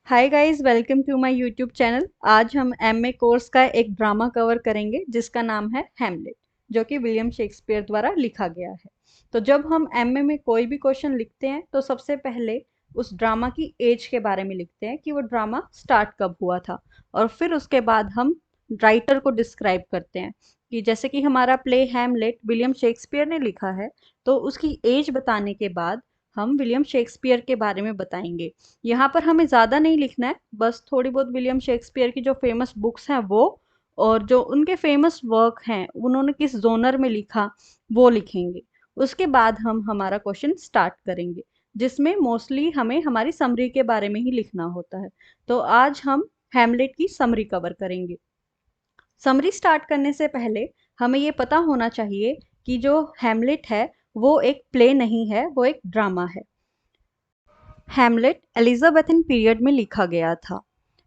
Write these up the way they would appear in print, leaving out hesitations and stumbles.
Hi guys, welcome to my YouTube channel. आज हम MA course का एक ड्रामा कवर करेंगे जिसका नाम है हैमलेट, जो कि विलियम शेक्सपियर द्वारा लिखा गया है। तो जब हम एमए में कोई भी क्वेश्चन लिखते हैं तो सबसे पहले उस ड्रामा की एज के बारे में लिखते हैं कि वो ड्रामा स्टार्ट कब हुआ था, और फिर उसके बाद हम राइटर को डिस्क्राइब करते हैं कि जैसे कि हमारा प्ले हैमलेट विलियम शेक्सपियर ने लिखा है, तो उसकी एज बताने के बाद हम विलियम शेक्सपियर के बारे में बताएंगे। यहाँ पर हमें ज़्यादा नहीं लिखना है, बस थोड़ी बहुत विलियम शेक्सपियर की जो फेमस बुक्स हैं वो, और जो उनके फेमस वर्क हैं उन्होंने किस जोनर में लिखा वो लिखेंगे। उसके बाद हम हमारा क्वेश्चन स्टार्ट करेंगे, जिसमें मोस्टली हमें हमारी समरी के बारे में ही लिखना होता है। तो आज हम हैमलेट की समरी कवर करेंगे। समरी स्टार्ट करने से पहले हमें ये पता होना चाहिए कि जो हैमलेट है वो एक प्ले नहीं है, वो एक ड्रामा है। हैमलेट एलिजाबेथन पीरियड में लिखा गया था।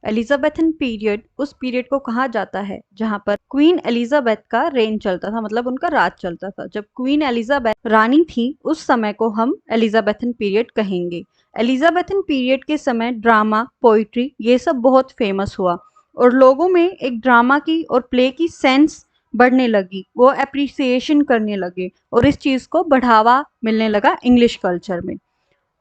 एलिजाबेथन पीरियड उस पीरियड को कहा जाता है जहां पर क्वीन एलिजाबेथ का रेन चलता था, मतलब उनका राज चलता था। जब क्वीन एलिजाबेथ रानी थी उस समय को हम एलिजाबेथन पीरियड कहेंगे। एलिजाबेथन पीरियड के समय ड्रामा, पोइट्री ये सब बहुत फेमस हुआ, और लोगों में एक ड्रामा की और प्ले की सेंस बढ़ने लगी। वो अप्रिसिएशन करने लगे और इस चीज़ को बढ़ावा मिलने लगा इंग्लिश कल्चर में।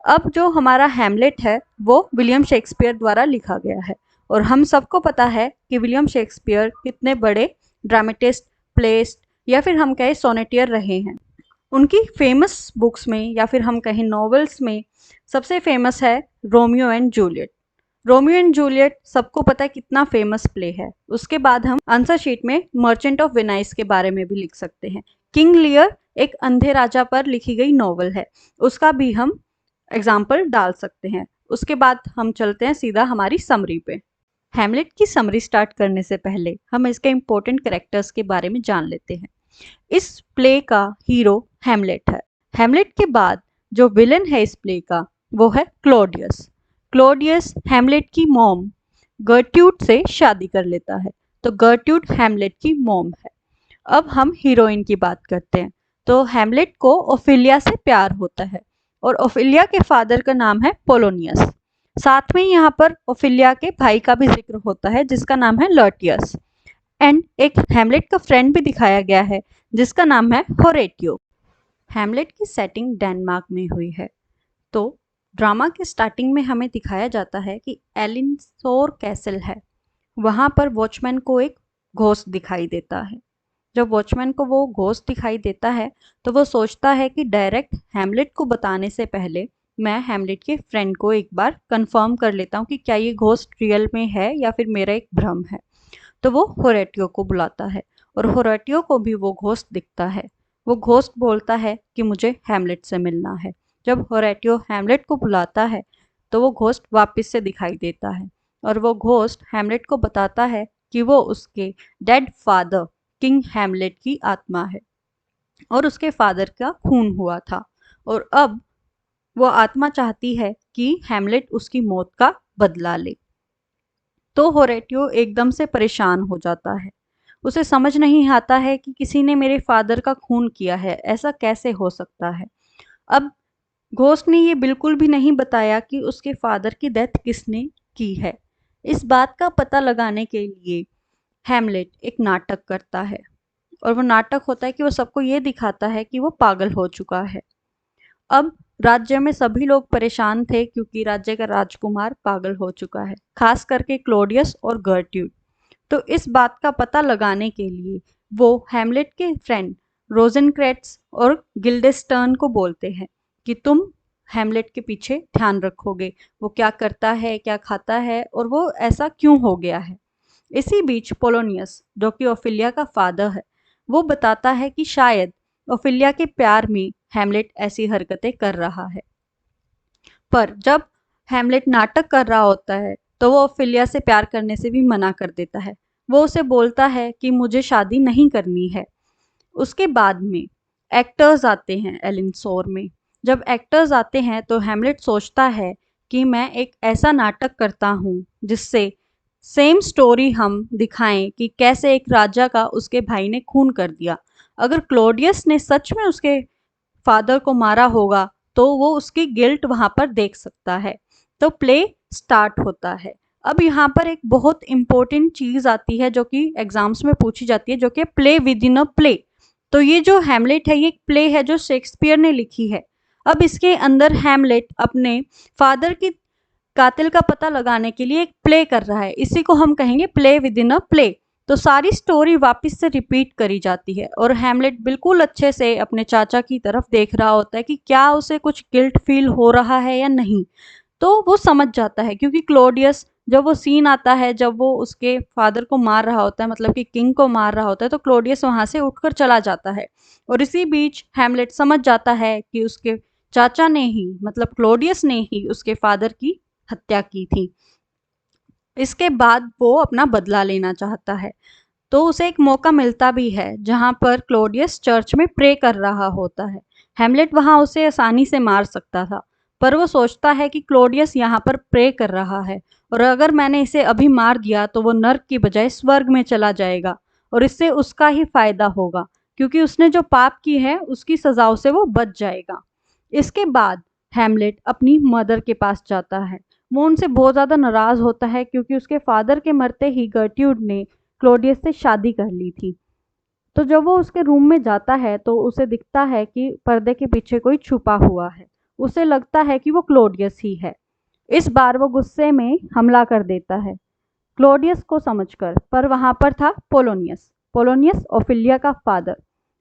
अब जो हमारा हैमलेट है वो विलियम शेक्सपियर द्वारा लिखा गया है, और हम सबको पता है कि विलियम शेक्सपियर कितने बड़े ड्रामेटिस्ट, प्लेस्ट या फिर हम कहें सोनेटियर रहे हैं। उनकी फेमस बुक्स में या फिर हम कहें नॉवेल्स में सबसे फेमस है Romeo and Juliet. Romeo and Juliet सबको पता है कितना फेमस प्ले है। उसके बाद हम आंसर शीट में मर्चेंट ऑफ वेनाइस के बारे में भी लिख सकते हैं। किंग लियर एक अंधे राजा पर लिखी गई नॉवल है, उसका भी हम एग्जाम्पल डाल सकते हैं। उसके बाद हम चलते हैं सीधा हमारी समरी पे। हैमलेट की समरी स्टार्ट करने से पहले हम इसके इम्पोर्टेंट कैरेक्टर्स के बारे में जान लेते हैं। इस प्ले का हीरो हैमलेट है। हैमलेट के बाद जो विलन है इस प्ले का वो है क्लोडियस। क्लोडियस हैमलेट की मॉम गर्ट्यूड से शादी कर लेता है, तो गर्ट्यूड हैमलेट की मॉम है। अब हम हीरोइन की बात करते हैं। तो हैमलेट को ओफिलिया से प्यार होता है, और ओफिलिया के फादर का नाम है पोलोनियस। साथ में यहाँ पर ओफिलिया के भाई का भी जिक्र होता है जिसका नाम है लर्टियस। एंड एक हैमलेट का फ्रेंड भी दिखाया गया है जिसका नाम है होरेटियो। हैमलेट की सेटिंग डेनमार्क में हुई है। तो ड्रामा के स्टार्टिंग में हमें दिखाया जाता है कि एलिनसोर कैसल है, वहाँ पर वॉचमैन को एक घोस्ट दिखाई देता है। जब वॉचमैन को वो घोस्ट दिखाई देता है तो वो सोचता है कि डायरेक्ट हैमलेट को बताने से पहले मैं हैमलेट के फ्रेंड को एक बार कंफर्म कर लेता हूँ कि क्या ये घोस्ट रियल में है या फिर मेरा एक भ्रम है। तो वो होरेटियो को बुलाता है, और होरेटियो को भी वो घोस्ट दिखता है। वो घोस्ट बोलता है कि मुझे हैमलेट से मिलना है। जब होरेटियो हैमलेट को बुलाता है तो वो घोस्ट वापस से दिखाई देता है, और वो घोस्ट हैमलेट को बताता है कि वो उसके डेड फादर किंग हैमलेट की आत्मा है, और उसके फादर का खून हुआ था, और अब वो आत्मा चाहती है कि हैमलेट उसकी मौत का बदला ले। तो होरेटियो एकदम से परेशान हो जाता है। उसे समझ नहीं आता है कि किसी ने मेरे फादर का खून किया है, ऐसा कैसे हो सकता है। अब घोस्ट ने ये बिल्कुल भी नहीं बताया कि उसके फादर की डेथ किसने की है। इस बात का पता लगाने के लिए हैमलेट एक नाटक करता है, और वो नाटक होता है कि वो सबको ये दिखाता है कि वो पागल हो चुका है। अब राज्य में सभी लोग परेशान थे क्योंकि राज्य का राजकुमार पागल हो चुका है, खास करके क्लोडियस और गर्ट्यूड। तो इस बात का पता लगाने के लिए वो हैमलेट के फ्रेंड रोजेनक्रेट्स और गिल्डेस्टर्न को बोलते हैं कि तुम हैमलेट के पीछे ध्यान रखोगे, वो क्या करता है, क्या खाता है, और वो ऐसा क्यों हो गया है। इसी बीच पोलोनियस, जो कि ओफिलिया का फादर है, वो बताता है कि शायद ओफिलिया के प्यार में हैमलेट ऐसी हरकतें कर रहा है। पर जब हैमलेट नाटक कर रहा होता है तो वो ओफिलिया से प्यार करने से भी मना कर देता है। वो उसे बोलता है कि मुझे शादी नहीं करनी है। उसके बाद में एक्टर्स आते हैं एलिनसोर में। जब एक्टर्स आते हैं तो हैमलेट सोचता है कि मैं एक ऐसा नाटक करता हूँ जिससे सेम स्टोरी हम दिखाएं कि कैसे एक राजा का उसके भाई ने खून कर दिया। अगर क्लोडियस ने सच में उसके फादर को मारा होगा तो वो उसकी गिल्ट वहां पर देख सकता है। तो प्ले स्टार्ट होता है। अब यहाँ पर एक बहुत इंपॉर्टेंट चीज आती है जो कि एग्जाम्स में पूछी जाती है, जो कि play with in a play. तो ये जो हैमलेट है ये एक प्ले है जो शेक्सपियर ने लिखी है। अब इसके अंदर हैमलेट अपने फादर की कातिल का पता लगाने के लिए एक प्ले कर रहा है, इसी को हम कहेंगे play with in a play. तो सारी स्टोरी वापस से रिपीट करी जाती है और हैमलेट बिल्कुल अच्छे से अपने चाचा की तरफ देख रहा होता है कि क्या उसे कुछ गिल्ट फील हो रहा है या नहीं। तो वो समझ जाता है, क्योंकि क्लोडियस जब वो सीन आता है जब वो उसके फादर को मार रहा होता है, मतलब कि किंग को मार रहा होता है, तो क्लोडियस वहां से उठकर चला जाता है। और इसी बीच हैमलेट समझ जाता है कि उसके चाचा ने ही, मतलब क्लोडियस ने ही उसके फादर की हत्या की थी। इसके बाद वो अपना बदला लेना चाहता है। तो उसे एक मौका मिलता भी है जहां पर क्लोडियस चर्च में प्रे कर रहा होता है। हैमलेट वहां उसे आसानी से मार सकता था, पर वो सोचता है कि क्लोडियस यहाँ पर प्रे कर रहा है और अगर मैंने इसे अभी मार दिया तो वो नर्क की बजाय स्वर्ग में चला जाएगा और इससे उसका ही फायदा होगा, क्योंकि उसने जो पाप की है उसकी सजाओं से वो बच जाएगा। इसके बाद हैमलेट अपनी मदर के पास जाता है। वो उनसे बहुत ज़्यादा नाराज़ होता है क्योंकि उसके फादर के मरते ही गर्ट्यूड ने क्लोडियस से शादी कर ली थी। तो जब वो उसके रूम में जाता है तो उसे दिखता है कि पर्दे के पीछे कोई छुपा हुआ है। उसे लगता है कि वो क्लोडियस ही है। इस बार वो गुस्से में हमला कर देता है क्लोडियस को समझकर, पर वहां पर था पोलोनियस। पोलोनियस ओफिलिया का फादर,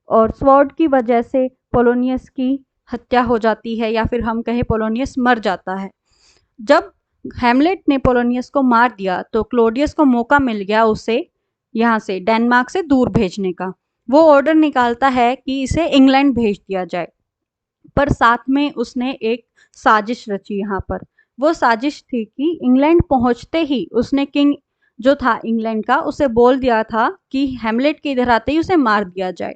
और स्वॉर्ड की वजह से पोलोनियस की हत्या हो जाती है, या फिर हम कहें पोलोनियस मर जाता है। जब हैमलेट ने पोलोनियस को मार दिया तो क्लोडियस को मौका मिल गया उसे यहाँ से डेनमार्क से दूर भेजने का। वो ऑर्डर निकालता है कि इसे इंग्लैंड भेज दिया जाए, पर साथ में उसने एक साजिश रची यहाँ पर। वो साजिश थी कि इंग्लैंड पहुंचते ही उसने किंग जो था इंग्लैंड का उसे बोल दिया था कि हैमलेट के इधर आते ही उसे मार दिया जाए।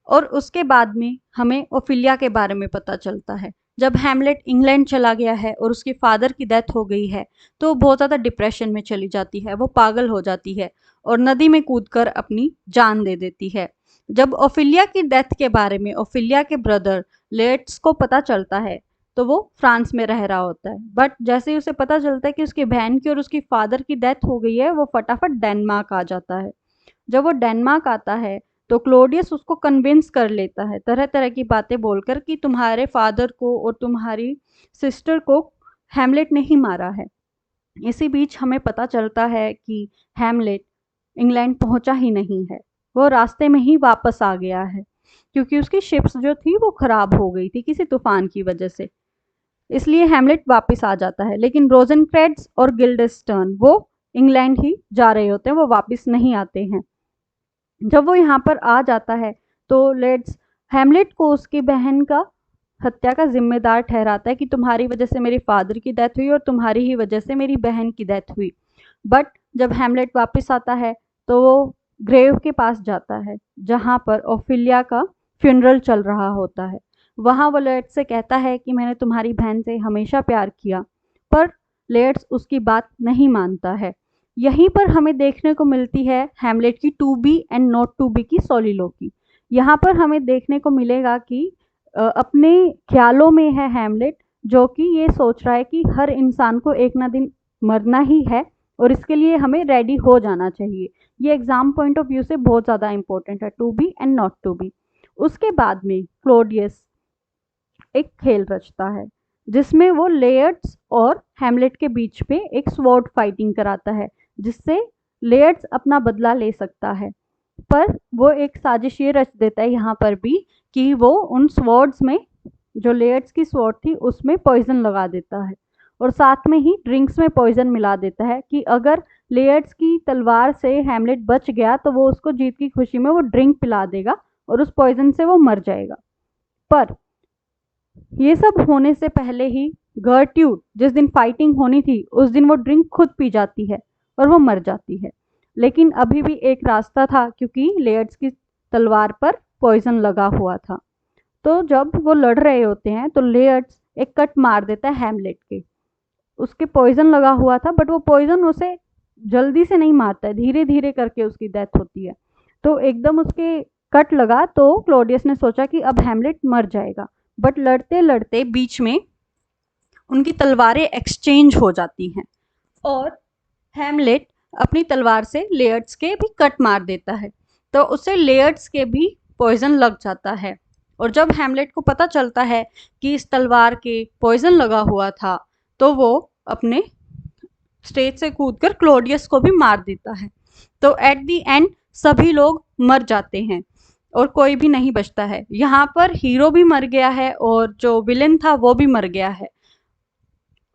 और उसके बाद में हमें ओफिलिया के बारे में पता चलता है। जब हैमलेट इंग्लैंड चला गया है और उसके फादर की डेथ हो गई है तो वो बहुत ज़्यादा डिप्रेशन में चली जाती है, वो पागल हो जाती है और नदी में कूदकर अपनी जान दे देती है। जब ओफिलिया की डेथ के बारे में ओफिलिया के ब्रदर लेट्स को पता चलता है तो वो फ्रांस में रह रहा होता है, बट जैसे ही उसे पता चलता है कि उसकी बहन की और उसकी फादर की डेथ हो गई है वो फटाफट डेनमार्क आ जाता है। जब वो डेनमार्क आता है तो क्लोडियस उसको कन्विंस कर लेता है तरह तरह की बातें बोलकर कि तुम्हारे फादर को और तुम्हारी सिस्टर को हैमलेट ने ही मारा है। इसी बीच हमें पता चलता है कि हैमलेट इंग्लैंड पहुंचा ही नहीं है, वो रास्ते में ही वापस आ गया है, क्योंकि उसकी शिप्स जो थी वो खराब हो गई थी किसी तूफान की वजह से। इसलिए हैमलेट वापस आ जाता है, लेकिन रोजनक्रेड्स और गिल्डेस्टर्न वो इंग्लैंड ही जा रहे होते हैं, वो वापस नहीं आते हैं। जब वो यहाँ पर आ जाता है तो लेट्स हैमलेट को उसकी बहन का हत्या का जिम्मेदार ठहराता है कि तुम्हारी वजह से मेरे फादर की डेथ हुई और तुम्हारी ही वजह से मेरी बहन की डेथ हुई। बट जब हैमलेट वापस आता है तो वो ग्रेव के पास जाता है जहाँ पर ओफिलिया का फ्यूनरल चल रहा होता है। वहाँ वो लेट्स से कहता है कि मैंने तुम्हारी बहन से हमेशा प्यार किया, पर लेट्स उसकी बात नहीं मानता है। यहीं पर हमें देखने को मिलती है हैमलेट की to be and not to be की सोलिलोकी। यहाँ पर हमें देखने को मिलेगा कि अपने ख्यालों में है हैमलेट, जो कि ये सोच रहा है कि हर इंसान को एक ना दिन मरना ही है और इसके लिए हमें रेडी हो जाना चाहिए। ये एग्जाम पॉइंट ऑफ व्यू से बहुत ज़्यादा इंपॉर्टेंट है, to be and not to be. उसके बाद में क्लोडियस एक खेल रचता है जिसमें वो लेयर्ड्स और हैमलेट के बीच में एक स्वॉर्ड फाइटिंग कराता है, जिससे लेयर्ड्स अपना बदला ले सकता है। पर वो एक साजिश ये रच देता है यहाँ पर भी कि वो उन स्वॉर्ड्स में, जो लेयर्ड्स की स्वॉर्ड थी उसमें पॉइजन लगा देता है और साथ में ही ड्रिंक्स में पॉइजन मिला देता है कि अगर लेयर्ड्स की तलवार से हैमलेट बच गया तो वो उसको जीत की खुशी में वो ड्रिंक पिला देगा और उस पॉइजन से वो मर जाएगा। पर ये सब होने से पहले ही गर्ट्यूड जिस दिन फाइटिंग होनी थी उस दिन वो ड्रिंक खुद पी जाती है और वो मर जाती है। लेकिन अभी भी एक रास्ता था क्योंकि लेयर्ड्स की तलवार पर पॉइजन लगा हुआ था। तो जब वो लड़ रहे होते हैं तो लेयर्ड्स एक कट मार देता है हैमलेट के। उसके पॉइजन लगा हुआ था बट वो पॉइजन उसे जल्दी से नहीं मारता है, धीरे धीरे करके उसकी डेथ होती है। तो एकदम उसके कट लगा तो क्लोडियस ने सोचा कि अब हैमलेट मर जाएगा, बट लड़ते लड़ते बीच में उनकी तलवारें एक्सचेंज हो जाती हैं और हैमलेट अपनी तलवार से लेयर्ड्स के भी कट मार देता है, तो उससे लेयर्ड्स के भी पॉइजन लग जाता है। और जब हैमलेट को पता चलता है कि इस तलवार के पॉइजन लगा हुआ था, तो वो अपने स्टेज से कूदकर क्लोडियस को भी मार देता है। तो एट द एंड सभी लोग मर जाते हैं और कोई भी नहीं बचता है। यहाँ पर हीरो भी मर गया है और जो विलेन था वो भी मर गया है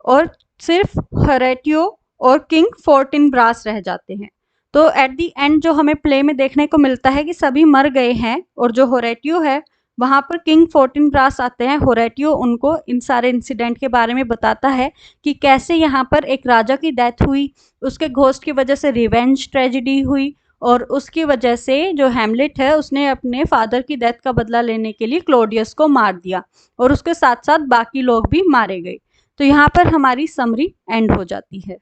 और सिर्फ होरेटियो और किंग फोर्टिनब्रास रह जाते हैं। तो एट द एंड जो हमें प्ले में देखने को मिलता है कि सभी मर गए हैं और जो होरेटियो है वहाँ पर किंग फोर्टिनब्रास आते हैं। होरेटियो उनको इन सारे इंसिडेंट के बारे में बताता है कि कैसे यहाँ पर एक राजा की डेथ हुई, उसके घोस्ट की वजह से रिवेंज ट्रेजिडी हुई और उसकी वजह से जो हैमलेट है उसने अपने फादर की डेथ का बदला लेने के लिए क्लोडियस को मार दिया और उसके साथ साथ बाकी लोग भी मारे गए। तो यहाँ पर हमारी समरी एंड हो जाती है।